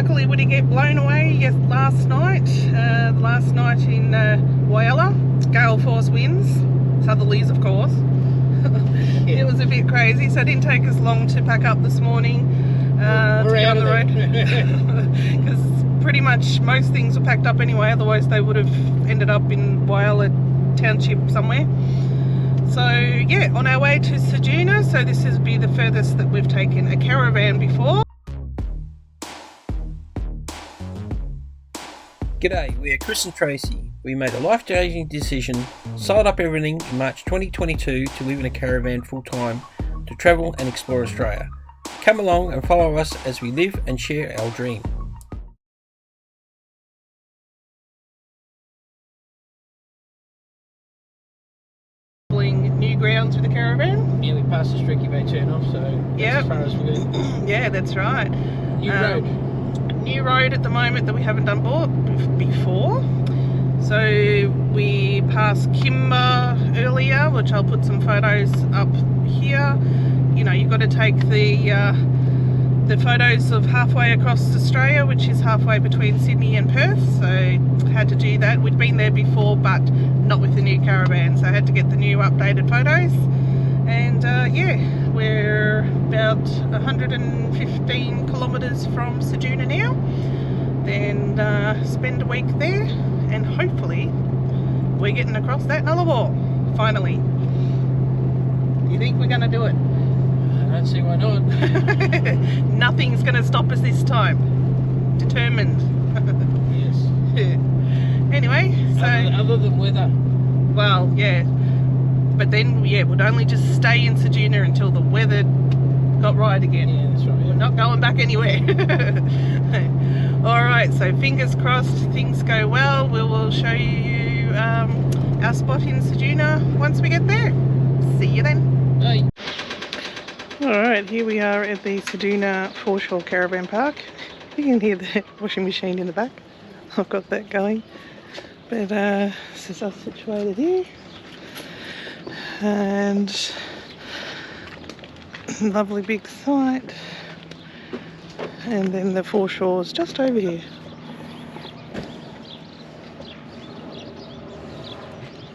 Luckily we didn't get blown away last night. The last night in Whyalla, gale force winds, southerlies of course. It was a bit crazy, so it didn't take us long to pack up this morning to get on the road. Because pretty much most things were packed up anyway, otherwise they would have ended up in Whyalla Township somewhere. So yeah, on our way to Ceduna, so this will be the furthest that we've taken a caravan before. G'day, we are Chris and Tracy. We made a life-changing decision, sold up everything in March 2022 to live in a caravan full-time to travel and explore Australia. Come along and follow us as we live and share our dream. New grounds with the caravan. Yeah, we passed the Streaky Bay turn-off, so that's as far as we go. Yeah, that's right. New road. New road at the moment that we haven't done before. So we passed Kimber earlier, which I'll put some photos up here. You know, you've got to take the photos of halfway across Australia, which is halfway between Sydney and Perth. So had to do that. We'd been there before, but not with the new caravan, so I had to get the new updated photos. And yeah, we're about 115 kilometres from Ceduna now. Then spend a week there, and hopefully we're getting across that Nullarbor finally. You think we're going to do it? I don't see why not. Nothing's going to stop us this time. Determined. Yes. Anyway, so other than weather. Well, yeah. But then, yeah, we'd only just stay in Ceduna until the weather got right again. Yeah, that's right. Yeah. We're not going back anywhere. Alright, so fingers crossed things go well. We will show you our spot in Ceduna once we get there. See you then. Bye. Alright, here we are at the Ceduna Foreshore Caravan Park. You can hear the washing machine in the back. I've got that going. But this is us situated here. And lovely big site, and then the foreshore's just over here.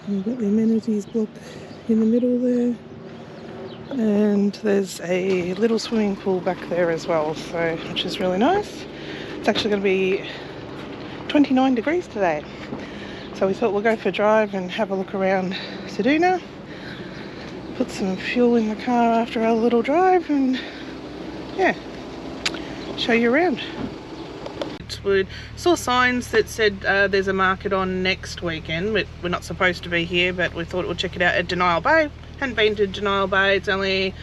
You've got the amenities block in the middle there, and there's a little swimming pool back there as well, so which is really nice. It's actually going to be 29 degrees today, so we thought we'll go for a drive and have a look around Ceduna. Put some fuel in the car after our little drive and yeah, show you around. We saw signs that said there's a market on next weekend. We're not supposed to be here, but we thought we'd check it out at Denial Bay. Hadn't been to Denial Bay. It's only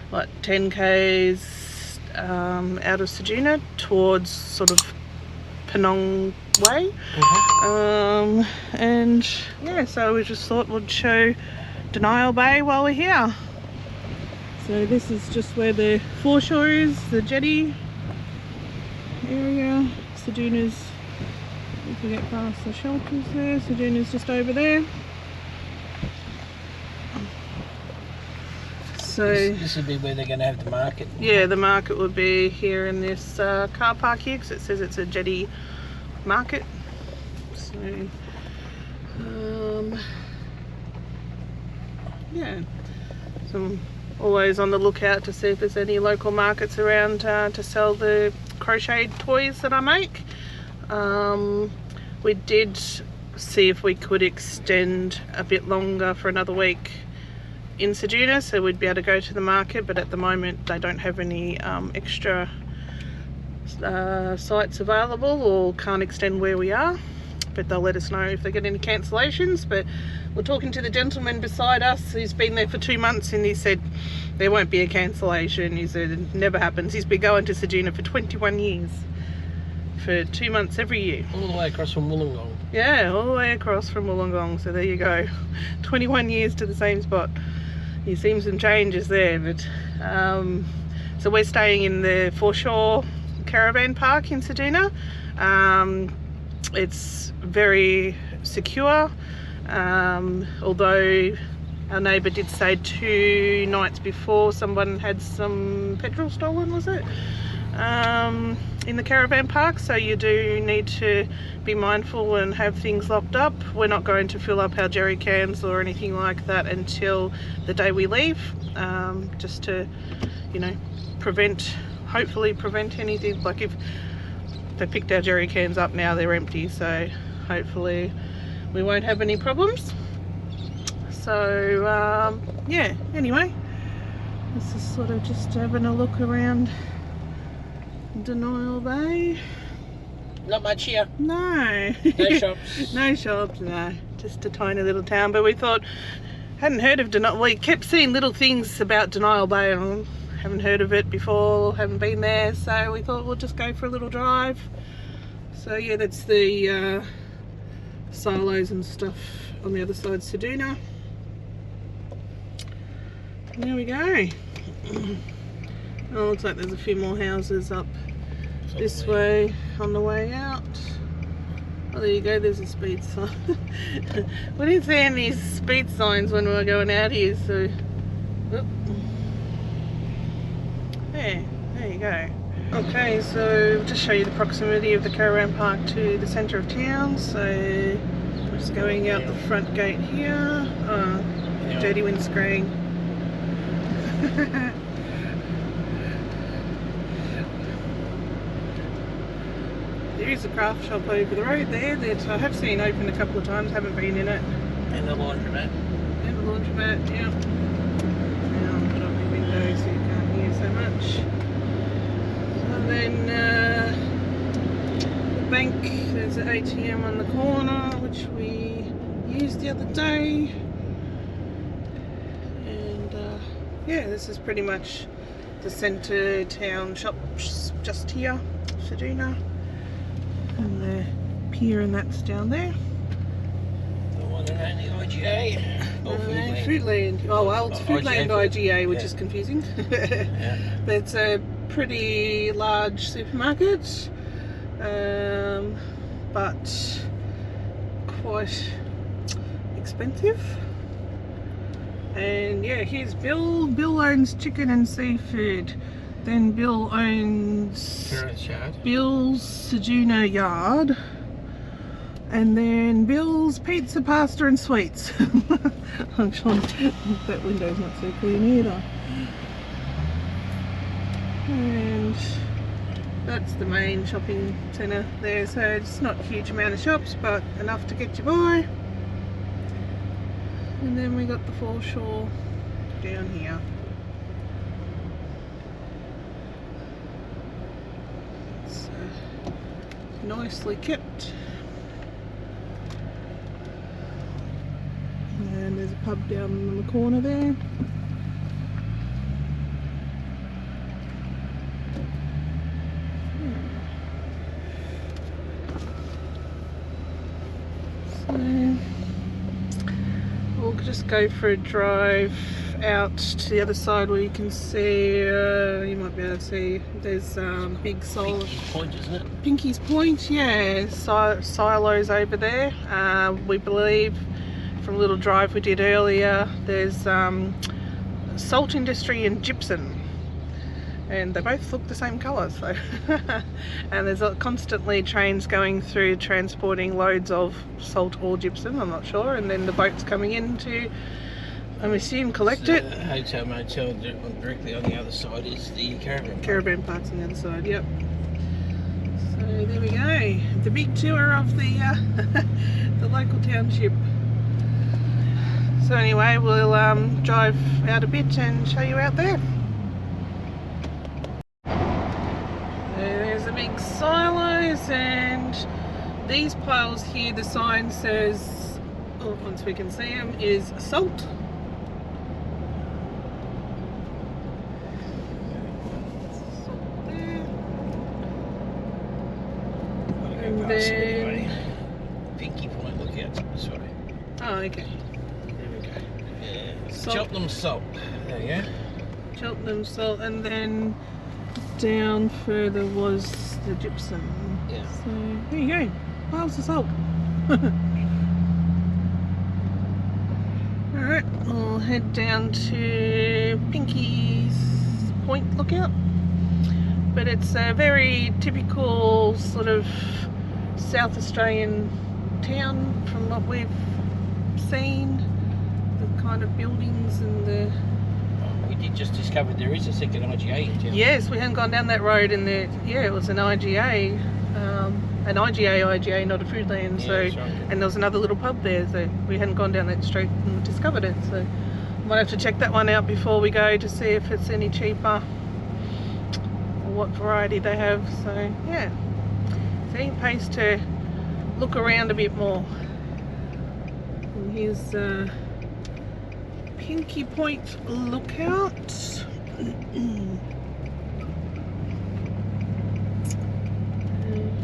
what 10 k's out of Ceduna towards sort of Penong way. And yeah, so we just thought we'd show Denial Bay while we're here. So this is just where the foreshore is, the jetty area. Ceduna's, if we get past the shelters there, Ceduna's just over there. So this would be where they're going to have the market. Yeah, the market would be here in this car park here, because it says it's a jetty market. So yeah, so I'm always on the lookout to see if there's any local markets around to sell the crocheted toys that I make. We did see if we could extend a bit longer for another week in Ceduna, so we'd be able to go to the market, but at the moment they don't have any extra sites available, or can't extend where we are, but they'll let us know if they get any cancellations. But we're talking to the gentleman beside us who's been there for 2 months, and he said there won't be a cancellation. He said it never happens. He's been going to Ceduna for 21 years, for 2 months every year. All the way across from Wollongong. Yeah, all the way across from Wollongong, so there you go. 21 years to the same spot. You've seen some changes there, but so we're staying in the Foreshore Caravan Park in Ceduna. It's very secure, although our neighbour did say 2 nights before someone had some petrol stolen, was it? in the caravan park, so you do need to be mindful and have things locked up. We're not going to fill up our jerry cans or anything like that until the day we leave, just to, you know, hopefully prevent anything. Like if they picked our jerry cans up, now they're empty, so hopefully we won't have any problems. So yeah, anyway, this is sort of just having a look around Denial Bay. Not much here. No. No shops. No shops, no. Just a tiny little town. But we thought, hadn't heard of Denial. We kept seeing little things about Denial Bay and haven't heard of it before, haven't been there. So we thought we'll just go for a little drive. So yeah, that's the silos and stuff on the other side, Ceduna. There we go. Oh, looks like there's a few more houses up this way on the way out. Oh, there you go, there's a speed sign. We didn't see any speed signs when we were going out here, so... Oh. There you go. Okay, so just show you the proximity of the caravan park to the centre of town. So, just going out the front gate here. Oh, dirty windscreen. There is a craft shop over the road there that I have seen open a couple of times, haven't been in it. And the laundromat. And the laundromat, yeah. Now I'll put up the window so you can't hear so much. And then the bank, there's an ATM on the corner which we used the other day. And yeah, this is pretty much the centre town shops just here, Ceduna. And the pier and that's down there. The one and only IGA. Or Foodland. Oh well, it's Foodland IGA, which is confusing. Yeah. But it's a pretty large supermarket, but quite expensive. And yeah, here's Bill. Bill owns chicken and seafood. Then Bill owns Bill's Ceduna Yard. And then Bill's Pizza, Pasta and Sweets. Actually, that window's not so clean either. And that's the main shopping centre there. So it's not a huge amount of shops, but enough to get you by. And then we got the foreshore down here. So nicely kept. And there's a pub down in the corner there. So we'll just go for a drive out to the other side where you can see, you might be able to see, there's big solar. Pinky's Point, isn't it? Pinky's Point, yeah. Silos over there. We believe from a little drive we did earlier, there's salt industry and gypsum, and they both look the same colour. So and there's constantly trains going through transporting loads of salt or gypsum, I'm not sure, and then the boats coming in to, I assume, collect it. Hotel motel directly on the other side is the caravan park. Caravan park's on the other side, yep. So there we go, the big tour of the the local township. So anyway, we'll drive out a bit and show you out there. There's the big silos, and these piles here, the sign says, oh, once we can see them, is salt. Salt there. And then... Pinky Point, look out this way. Oh, okay. Cheltenham salt. There you go. Cheltenham salt, and then down further was the gypsum. Yeah. So there you go. Piles of salt. Alright, I'll head down to Pinky's Point lookout but it's a very typical sort of South Australian town from what we've seen. The kind of buildings and the... We did just discover there is a second IGA in town. Yes, we hadn't gone down that road, and there, yeah, it was an IGA, not a Foodland. Yeah, so, that's right. and there was another little pub there, so we hadn't gone down that street and discovered it. So, might have to check that one out before we go to see if it's any cheaper or what variety they have. So, yeah, see, it pays to look around a bit more. And here's Pinky Point Lookout.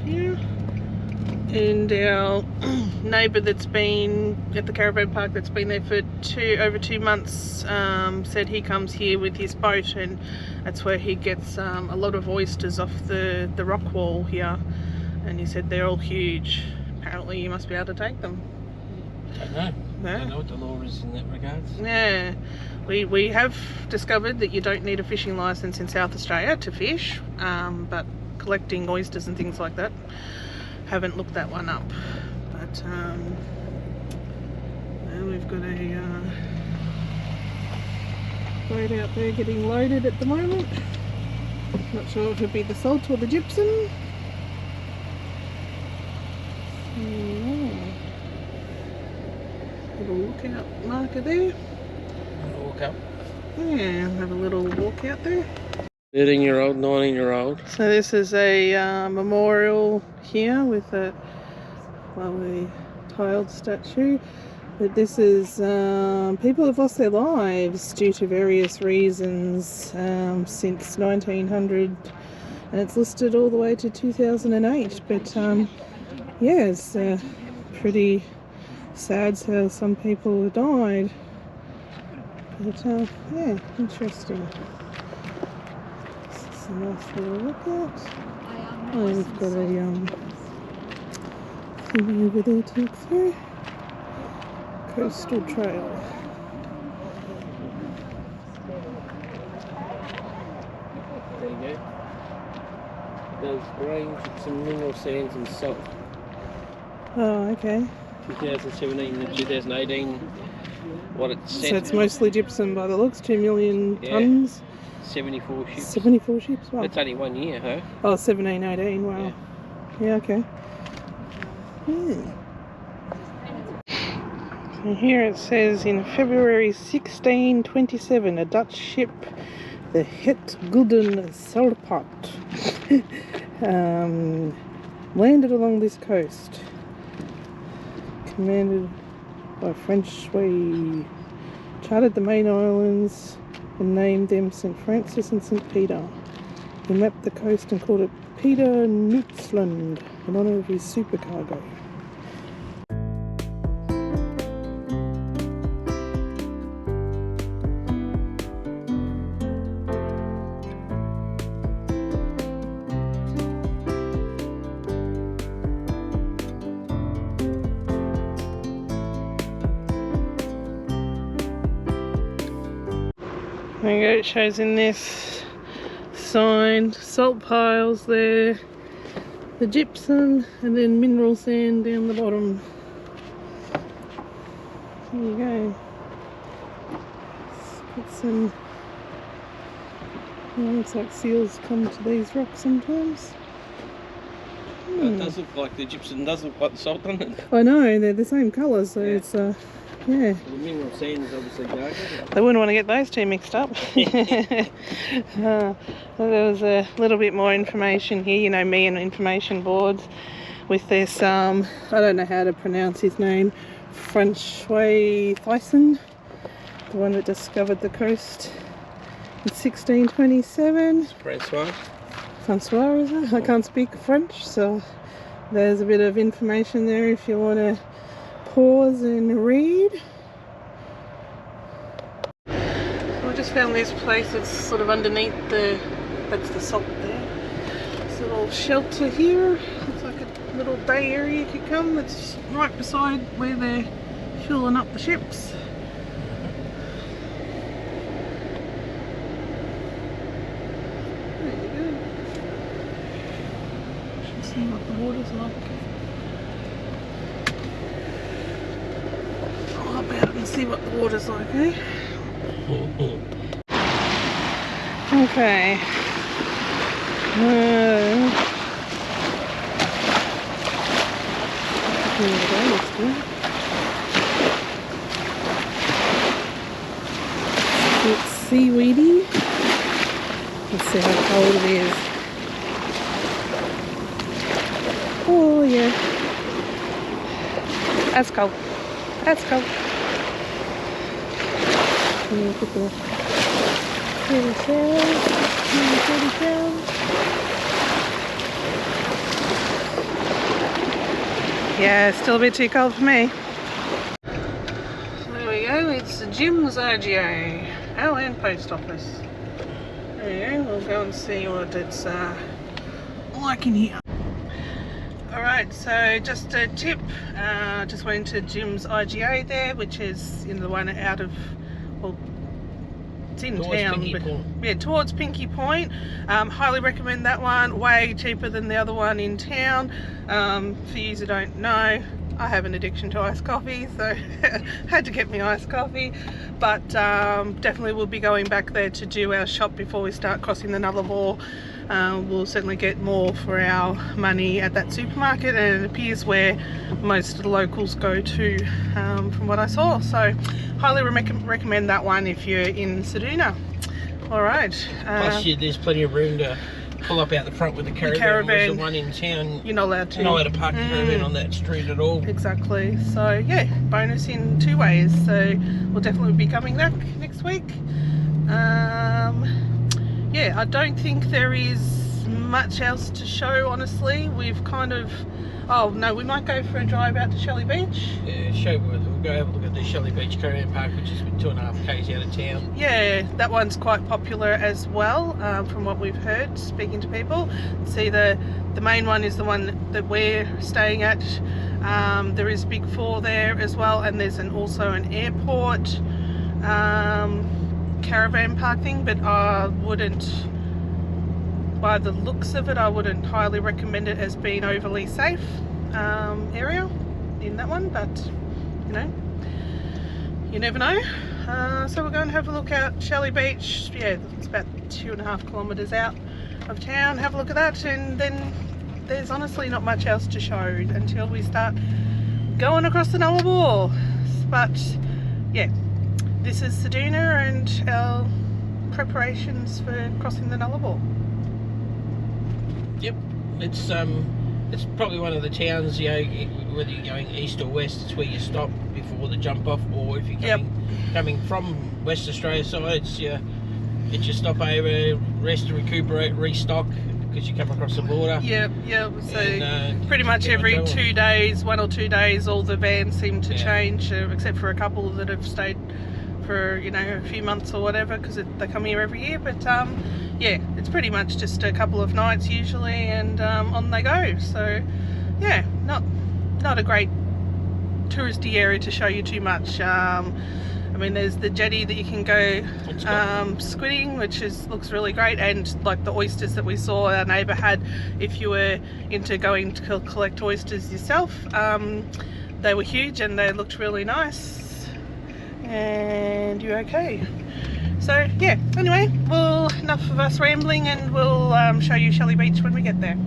Here. And our neighbour that's been at the caravan park, that's been there for over 2 months, said he comes here with his boat, and that's where he gets a lot of oysters off the rock wall here. And he said they're all huge. Apparently you must be able to take them. Don't know. Yeah. Don't know what the law is in that regard. Yeah, we have discovered that you don't need a fishing licence in South Australia to fish, but collecting oysters and things like that, haven't looked that one up. But now we've got a boat out there getting loaded at the moment. Not sure if it'll be the salt or the gypsum. Little lookout marker there. Walk up. Yeah, have a little walk out there. 13-year-old, 19-year-old. So this is a memorial here with a lovely tiled statue. But this is people have lost their lives due to various reasons since 1900, and it's listed all the way to 2008. But yeah, it's pretty sad how some people have died. But yeah, interesting. It's a nice little lookout. Oh, we've got a thing over there to look through. Coastal Trail. There you go. There's range with some mineral sands and salt. Oh, okay. 2017 and 2018. What it's So it's mostly gypsum by the looks, 2 million Yeah. tonnes. 74 ships. 74 ships, wow. That's only 1 year, huh? Oh, 17, 18, wow. Yeah, okay. And here it says in February 1627, a Dutch ship, the Het Gulden Zeilpad, landed along this coast, commanded by French way, charted the main islands and named them St. Francis and St. Peter. He mapped the coast and called it Peter Nutsland in honour of his supercargo. There you go, it shows in this sign, salt piles there, the gypsum, and then mineral sand down the bottom. There you go. Got some, looks like seals come to these rocks sometimes. It does look like the gypsum, does look like the salt, doesn't it? I know, they're the same colour, so Yeah. it's yeah. The mineral sand is obviously darker. They wouldn't want to get those two mixed up. Well, there was a little bit more information here, you know me and information boards, with this, I don't know how to pronounce his name, Francois Thyssen, the one that discovered the coast in 1627. Francois. Francois, is it? I can't speak French, so there's a bit of information there if you want to pause and read. I just found this place that's sort of underneath that's the salt there. This little shelter here. It's like a little bay area you could come. It's right beside where they're filling up the ships. There you go. See what the water's like. I'll hop out and see what the water's like, eh? Okay. Here we go, let's do it. It's seaweedy. Let's see how cold it is. Oh yeah. That's cold. That's cold. Look at the pretty shells. Pretty shells. Yeah, still a bit too cold for me. So there we go, it's the Jim's RGA, our land post office. There we go, we'll go and see what it's like in here. Alright, so just a tip, just went to Jim's IGA there, which is in the one out of, well, it's in towards town, but yeah, towards Pinky Point. Highly recommend that one, way cheaper than the other one in town. For you who don't know, I have an addiction to iced coffee, so had to get me iced coffee, but definitely we'll be going back there to do our shop before we start crossing the Nullarbor. We'll certainly get more for our money at that supermarket, and it appears where most of the locals go to, from what I saw. So highly recommend that one if you're in Ceduna. Alright. Plus there's plenty of room to pull up out the front with the caravan. Whereas the one in town, you're not allowed to. You're not allowed to park the caravan on that street at all. Exactly. So yeah, bonus in two ways. So we'll definitely be coming back next week. Yeah, I don't think there is much else to show, honestly. We've kind of, oh no, we might go for a drive out to Shelly Beach. Yeah, we'll go have a look at the Shelly Beach Caravan Park, which is 2.5 k's out of town. Yeah, that one's quite popular as well, from what we've heard, speaking to people. See, the main one is the one that we're staying at. There is Big 4 there as well, and there's also an airport caravan park thing, but I wouldn't, by the looks of it, I wouldn't highly recommend it as being overly safe area in that one, but you know, you never know. So we're going to have a look at Shelly Beach. Yeah, it's about 2.5 kilometres out of town. Have a look at that, and then there's honestly not much else to show until we start going across the Nullarbor. But yeah, this is Ceduna and our preparations for crossing the Nullarbor. Yep, it's probably one of the towns, you know, whether you're going east or west, it's where you stop before the jump off, or if you're coming from West Australia side, it's get your stop over, rest, recuperate, restock, because you come across the border. Yep. So and, pretty much every 2 days, 1 or 2 days, all the vans seem to change, except for a couple that have stayed for, you know, a few months or whatever, because they come here every year. But yeah, it's pretty much just a couple of nights usually, and on they go. So yeah, not a great touristy area to show you too much. I mean, there's the jetty that you can go squidding, which looks really great, and like the oysters that we saw our neighbour had, if you were into going to collect oysters yourself, they were huge and they looked really nice. And you're okay. So yeah, anyway, well, enough of us rambling, and we'll show you Shelly Beach when we get there.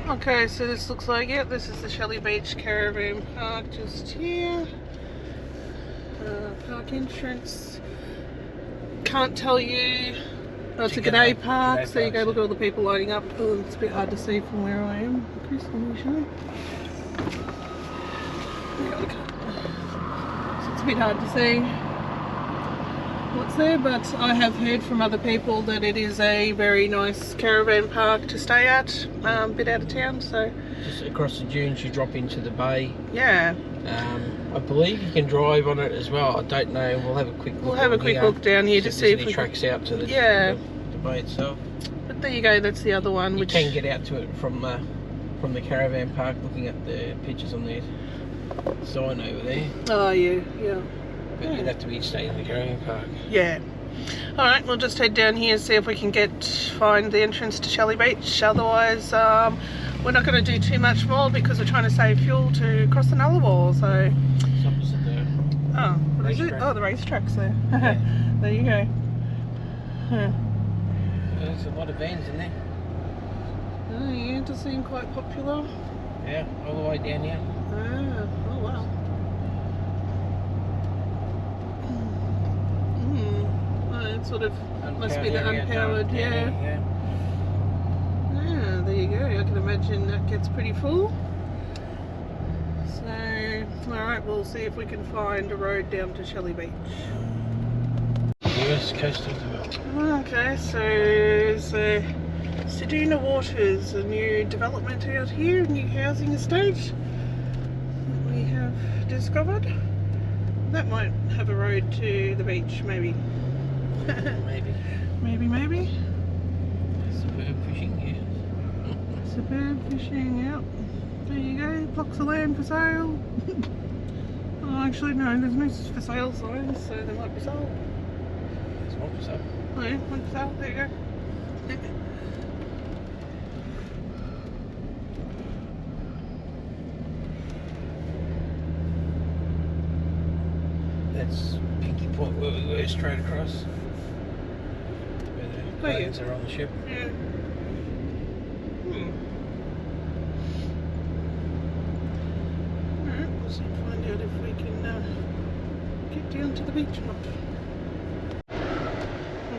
Okay, so this looks like it. This is the Shelly Beach Caravan Park just here. Park entrance. Can't tell you. Oh, it's a g'day park, so you go look at all the people lining up. Oh, it's a bit hard to see from where I am. Chris, let me show you. So it's a bit hard to see what's there, but I have heard from other people that it is a very nice caravan park to stay at, a bit out of town. So just across the dunes you drop into the bay. Yeah. I believe you can drive on it as well. I don't know. We'll have a quick look. We'll have a quick look down here to see if we tracks out to the bay itself. But there you go. That's the other one. You can get out to it from the caravan park, looking at the pictures on the sign over there. Oh yeah. But you'd have to be staying in the caravan park. Yeah. Alright, we'll just head down here and see if we can find the entrance to Shelly Beach. Otherwise, we're not going to do too much more because we're trying to save fuel to cross the Nullarbor. So, It's opposite there. oh, what is it? Oh, the racetrack's there. Yeah. There you go. Huh. There's a lot of vans in there. Oh, yeah, it does seem quite popular. Yeah, all the way down here. Oh wow. Oh, it sort of must be the unpowered, yeah. Yeah, there you go. I can imagine that gets pretty full. So, alright, we'll see if we can find a road down to Shelly Beach. US coastal development. Okay, so there's Ceduna Waters, a new development out here, a new housing estate that we have discovered. That might have a road to the beach, maybe. Maybe. Superb fishing, yeah. Superb fishing, yep. There you go, blocks of land for sale. Oh, actually no, there's no for sale signs, so they might be sold. There's one for sale. Oh yeah, one for sale, there you go. That's Pinky Point where we were straight across. Where the planes are on the ship. Yeah. Alright, we'll see, find out if we can get down to the beach or not.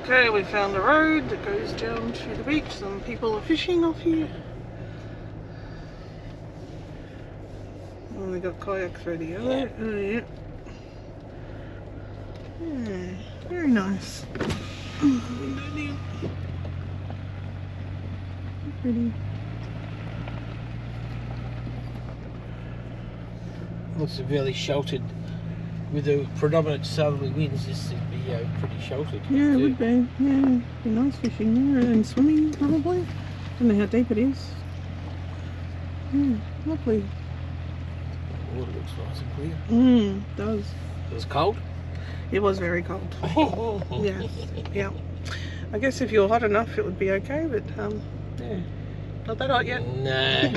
Okay, we found a road that goes down to the beach. Some people are fishing off here. Oh, they got kayaks ready, are they? Oh, yeah. Yeah, very nice. Window down. Pretty. Looks fairly sheltered. With the predominant southerly winds, this would be pretty sheltered. Yeah, it would be. Yeah, be nice fishing there and swimming probably. Don't know how deep it is. Yeah, lovely. The water looks nice and clear. It does. It was cold? It was very cold. Yeah, yeah. I guess if you're hot enough, it would be okay, but yeah, not that hot yet. No.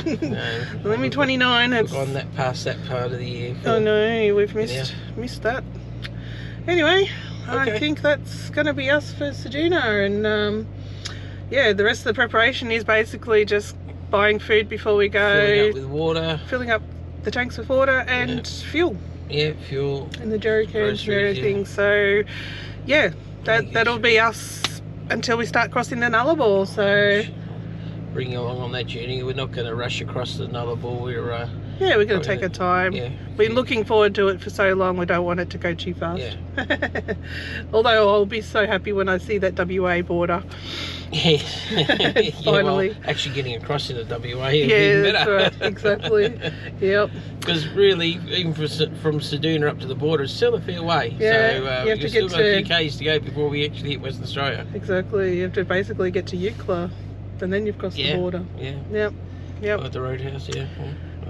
Let me 29. It's gone that past that part of the year. Oh no, we've missed that. Anyway, okay. I think that's going to be us for Ceduna, and yeah, the rest of the preparation is basically just buying food before we go. Filling up with water. Filling up the tanks with water and fuel. Yeah, fuel. And the jerry cans and everything. Yeah. So yeah, that'll be us until we start crossing the Nullarbor. So bring you along on that journey. We're not going to rush across the Nullarbor. We're yeah, we're going to take our time. Yeah. Been looking forward to it for so long. We don't want it to go too fast. Yeah. Although I'll be so happy when I see that WA border. Yeah. Finally. Well, actually getting across into WA. Yeah, better. that's right. Exactly. Yep. Because really, even from Ceduna up to the border, it's still a fair way. Yeah, so we've still got a few Ks to go before we actually hit Western Australia. Exactly. You have to basically get to Eucla, and then you've crossed the border. Yeah. Yep. At the roadhouse.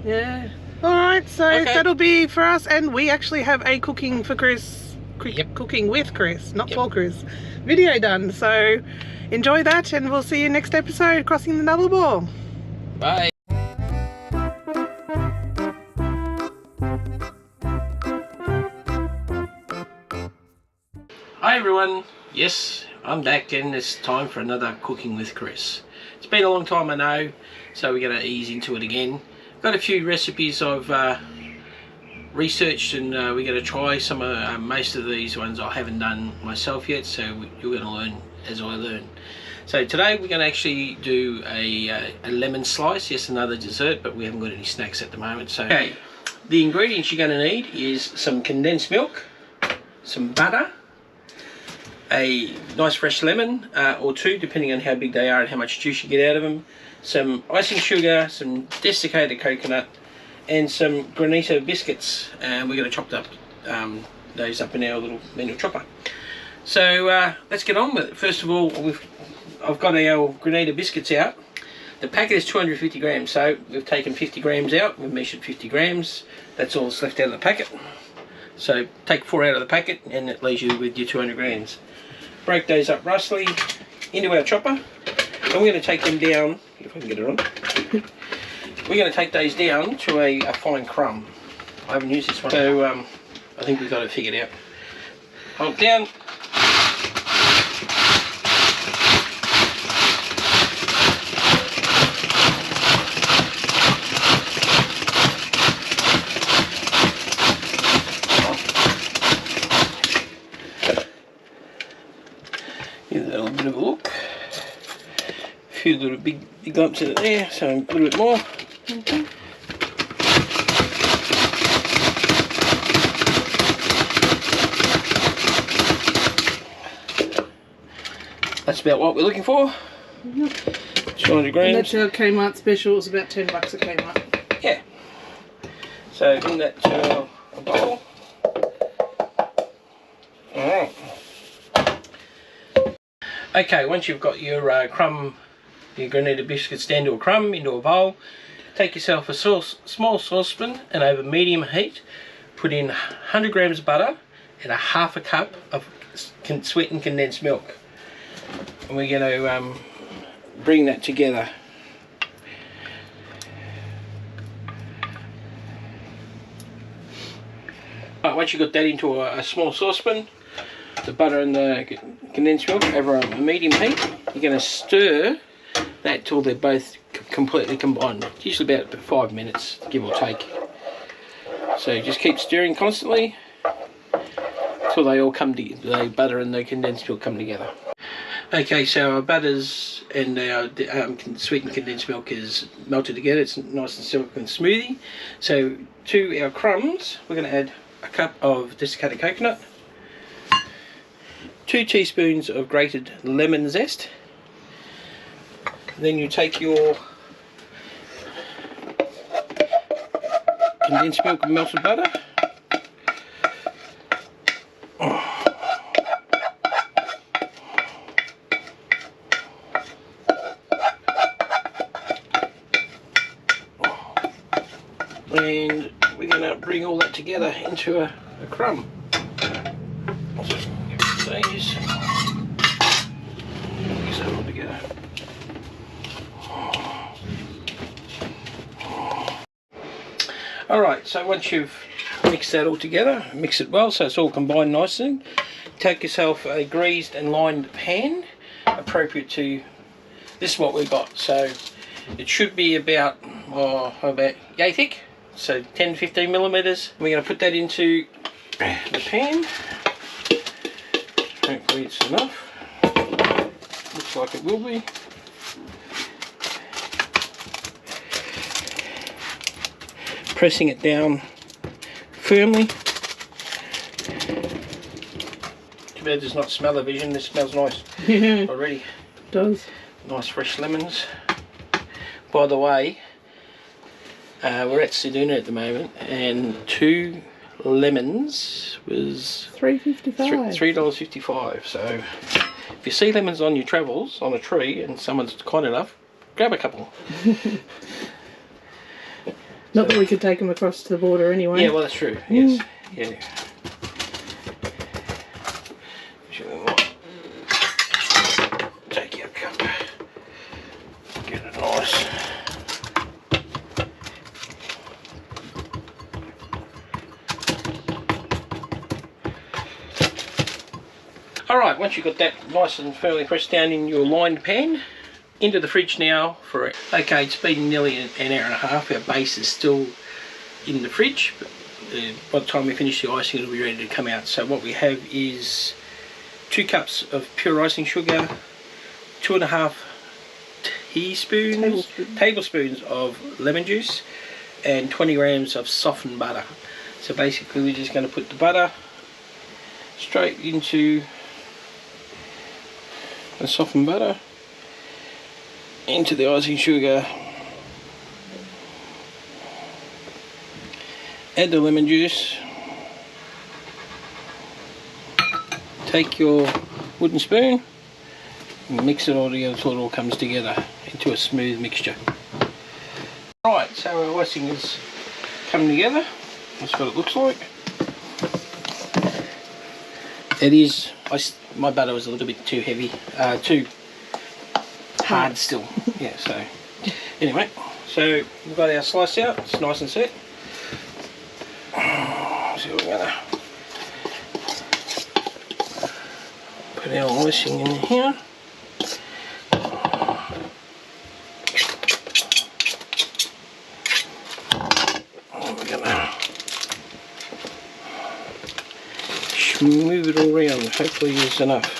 Yeah. All right. So that'll be for us, and we actually have a cooking for Chris. Cooking with Chris, not for Chris. Video done. So enjoy that, and we'll see you next episode, crossing the Nullarbor. Bye. Hi everyone. Yes, I'm back, and it's time for another Cooking with Chris. It's been a long time, I know, so we're going to ease into it again. Got a few recipes I've researched, and we're going to try some of most of these ones I haven't done myself yet, so you're going to learn as I learn. So today we're going to actually do a lemon slice. Yes, another dessert, but we haven't got any snacks at the moment. So the ingredients you're going to need is some condensed milk, some butter, a nice fresh lemon or two, depending on how big they are and how much juice you get out of them, some icing sugar, some desiccated coconut, and some granito biscuits. And we're going to chop those up in our little manual chopper. So let's get on with it. First of all, I've got our granito biscuits out. The packet is 250 grams, so we've taken 50 grams out. We've measured 50 grams. That's all that's left out of the packet. So take 4 out of the packet, and it leaves you with your 200 grams. break those up roughly into our chopper, and we're going to take them down, if I can get it on, we're going to take those down to a fine crumb. I haven't used this one, so I think we've got it figured out. Hold it down. Give that a little bit of a look. A few little big lumps in it there, so a little bit more. Okay. That's about what we're looking for. 200 grams. And that's our Kmart special. It's about $10 at Kmart. Yeah. So in that to a bowl. Alright. Okay, once you've got your crumb, your granita biscuits down to a crumb into a bowl, take yourself a small saucepan and over medium heat, put in 100 grams of butter and a half a cup of sweetened condensed milk. And we're going to bring that together. Right, once you've got that into a small saucepan, the butter and the condensed milk over a medium heat, you're going to stir that till they're both completely combined. It's usually about 5 minutes, give or take. So just keep stirring constantly till they all come together, the butter and the condensed milk come together. Okay, so our butters and our sweetened condensed milk is melted together. It's nice and silky and smoothie. So to our crumbs, we're going to add a cup of desiccated coconut, 2 teaspoons of grated lemon zest. Then you take your condensed milk and melted butter, and we're going to bring all that together into a crumb. Just mix that all together. Alright, so once you've mixed that all together, mix it well so it's all combined nicely, take yourself a greased and lined pan appropriate to, this is what we've got, so it should be about yay thick, so 10-15 millimeters. We're going to put that into the pan. Hopefully it's enough. Looks like it will be. Pressing it down firmly. Too bad there's not smell-o-vision. This smells nice already. It does. Nice fresh lemons. By the way, we're at Ceduna at the moment, and 2 lemons was $3.55. $3.55. So if you see lemons on your travels on a tree and someone's kind enough, grab a couple. Not that we could take them across to the border anyway. Yeah, well that's true. Yes. Yeah. Take your cup. Get it nice. Alright, once you've got that nice and firmly pressed down in your lined pan, into the fridge now for it. Okay, it's been nearly an hour and a half. Our base is still in the fridge, but by the time we finish the icing it'll be ready to come out. So what we have is 2 cups of pure icing sugar, 2.5 tablespoons of lemon juice, and 20 grams of softened butter. So basically we're just going to put the butter straight into the softened butter, into the icing sugar, add the lemon juice, take your wooden spoon and mix it all together until it all comes together into a smooth mixture. Right, so our icing is coming together. That's what it looks like. It is, my butter was a little bit too heavy, too hard still. Yeah, so anyway, so we've got our slice out, it's nice and set. So we're gonna put our icing in here. And we're gonna move it all around, hopefully there's enough.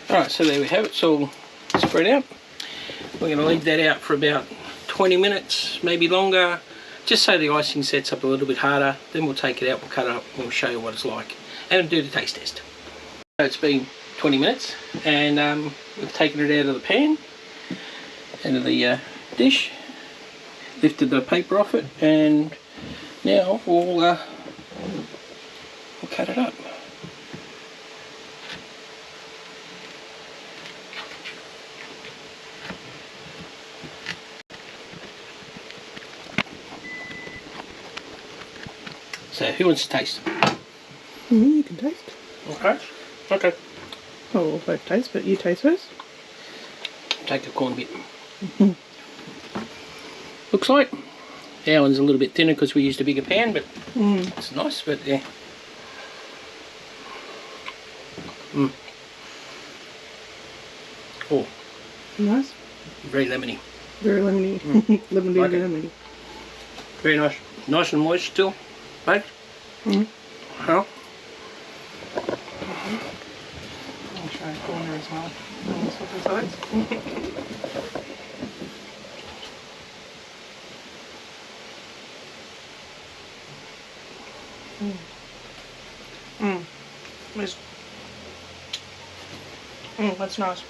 Alright, so there we have it, it's all spread out. We're going to leave that out for about 20 minutes, maybe longer, just so the icing sets up a little bit harder. Then we'll take it out, we'll cut it up, and we'll show you what it's like, and do the taste test. So it's been 20 minutes, and we've taken it out of the pan, out of the dish, lifted the paper off it, and now we'll cut it up. So who wants to taste? You can taste. Okay. Okay. Oh, we'll both taste, but you taste first. Take the corn bit. Looks like our one's a little bit thinner because we used a bigger pan, but it's nice. But yeah. Oh, Nice. very lemony. Very lemony. Lemony, Like it. lemony. Very nice. Nice and moist still. Right? Well. I'll try a corner as well. On swap the sides. That's nice.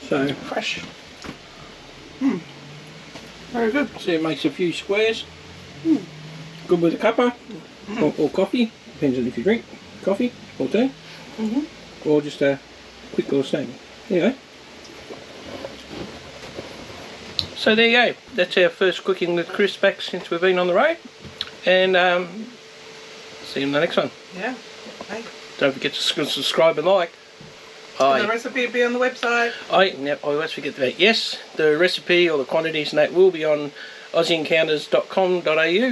So Fresh. Very good. so it makes a few squares. Good with a cuppa or coffee. Depends on if you drink coffee or tea. Or just a quick little snack. Anyway. So there you go. That's our first cooking with Chris back since we've been on the road. And see you in the next one. Yeah. Hey. Don't forget to subscribe and like. And the recipe will be on the website. I always forget that. Yes, the recipe or the quantities and that will be on AussieEncounters.com.au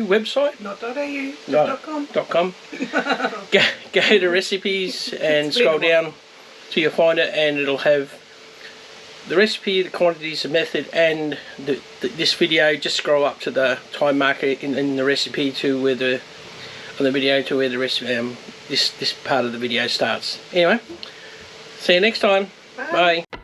website. Not .au, No, .com. .com. Go to recipes and scroll down till you find it, and it'll have the recipe, the quantities, the method, and this video. Just scroll up to the time marker in the recipe to where the video to where the recipe this part of the video starts. Anyway, see you next time. Bye. Bye.